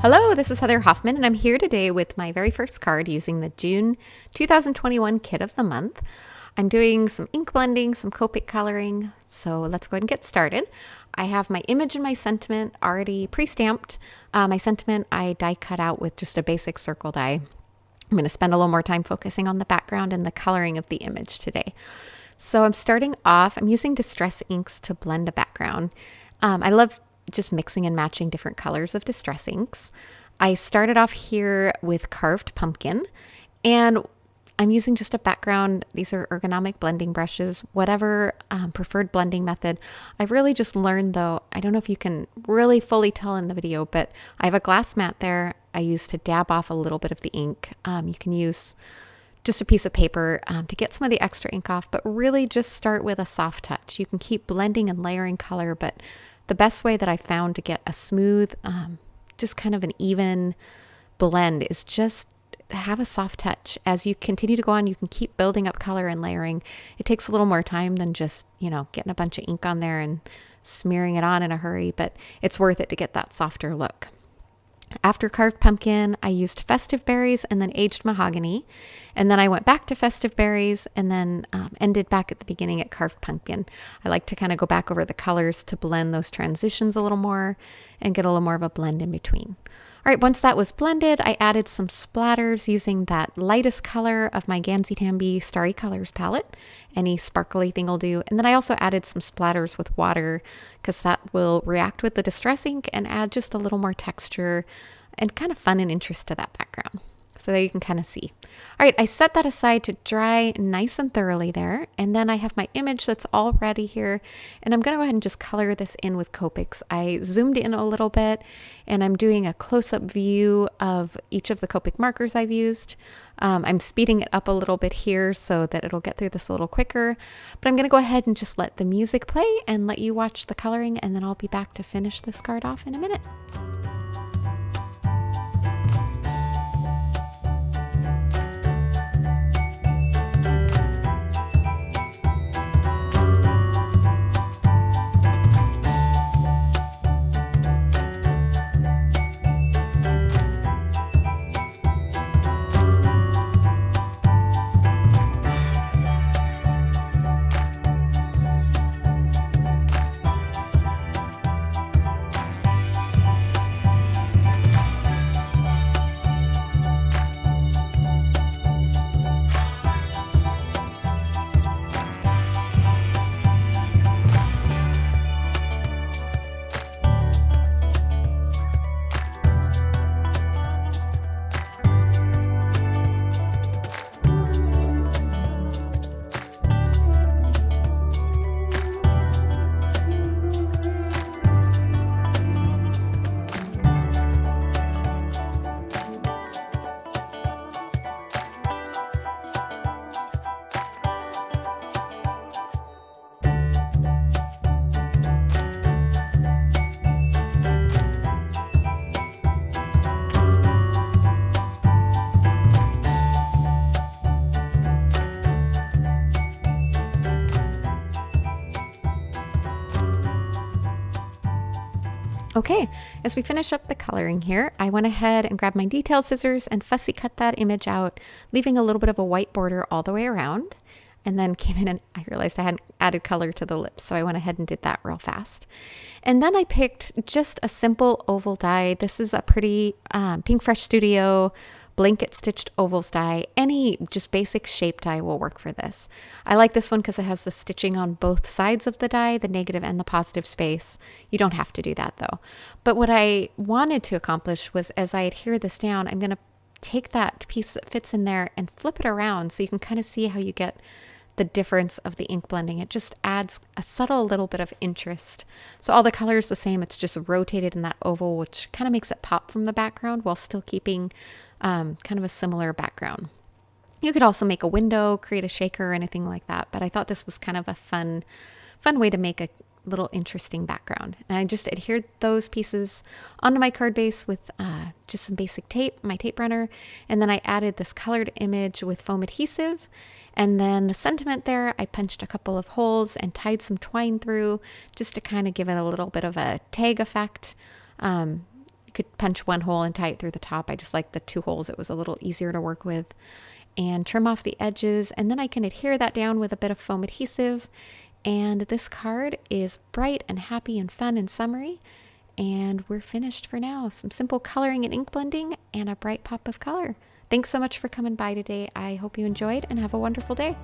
Hello, this is Heather Hoffman, and I'm here today with my very first card using the June 2021 kit of the month. I'm doing some ink blending, some Copic coloring, so let's go ahead and get started. I have my image and my sentiment already pre-stamped. My sentiment I die cut out with just a basic circle die. I'm going to spend a little more time focusing on the background and the coloring of the image today. So I'm starting off, I'm using Distress inks to blend a background. I love just mixing and matching different colors of Distress inks. I started off here with Carved Pumpkin, and I'm using just a background. These are ergonomic blending brushes, whatever preferred blending method. I've really just learned though, I don't know if you can really fully tell in the video, but I have a glass mat there I use to dab off a little bit of the ink. You can use just a piece of paper to get some of the extra ink off, but really just start with a soft touch. You can keep blending and layering color, but the best way that I found to get a smooth, just kind of an even blend is just have a soft touch. As you continue to go on, you can keep building up color and layering. It takes a little more time than just, getting a bunch of ink on there and smearing it on in a hurry, but it's worth it to get that softer look. After Carved Pumpkin, I used Festive Berries and then Aged Mahogany. And then I went back to Festive Berries and then ended back at the beginning at Carved Pumpkin. I like to kind of go back over the colors to blend those transitions a little more and get a little more of a blend in between. All right, once that was blended, I added some splatters using that lightest color of my Ganasi Tambi Starry Colors palette. Any sparkly thing will do. And then I also added some splatters with water because that will react with the Distress ink and add just a little more texture and kind of fun and interest to that background. So there you can kind of see. All right, I set that aside to dry nice and thoroughly there. And then I have my image that's all ready here. And I'm going to go ahead and just color this in with Copics. I zoomed in a little bit and I'm doing a close-up view of each of the Copic markers I've used. I'm speeding it up a little bit here so that it'll get through this a little quicker. But I'm going to go ahead and just let the music play and let you watch the coloring. And then I'll be back to finish this card off in a minute. Okay, as we finish up the coloring here, I went ahead and grabbed my detail scissors and fussy cut that image out, leaving a little bit of a white border all the way around. And then came in and I realized I hadn't added color to the lips, so I went ahead and did that real fast. And then I picked just a simple oval die. This is a pretty Pink Fresh Studio blanket stitched ovals die. Any just basic shape die will work for this. I like this one because it has the stitching on both sides of the die, the negative and the positive space. You don't have to do that though. But what I wanted to accomplish was, as I adhere this down, I'm going to take that piece that fits in there and flip it around so you can kind of see how you get the difference of the ink blending. It just adds a subtle little bit of interest. So all the color is the same. It's just rotated in that oval, which kind of makes it pop from the background while still keeping kind of a similar background. You could also make a window, create a shaker or anything like that. But I thought this was kind of a fun way to make a little interesting background. And I just adhered those pieces onto my card base with just some basic tape, my tape runner. And then I added this colored image with foam adhesive. And then the sentiment there, I punched a couple of holes and tied some twine through just to kind of give it a little bit of a tag effect. You could punch one hole and tie it through the top. I just like the 2 holes. It was a little easier to work with. And trim off the edges, and then I can adhere that down with a bit of foam adhesive. And this card is bright and happy and fun and summery. And we're finished for now. Some simple coloring and ink blending and a bright pop of color. Thanks so much for coming by today. I hope you enjoyed and have a wonderful day.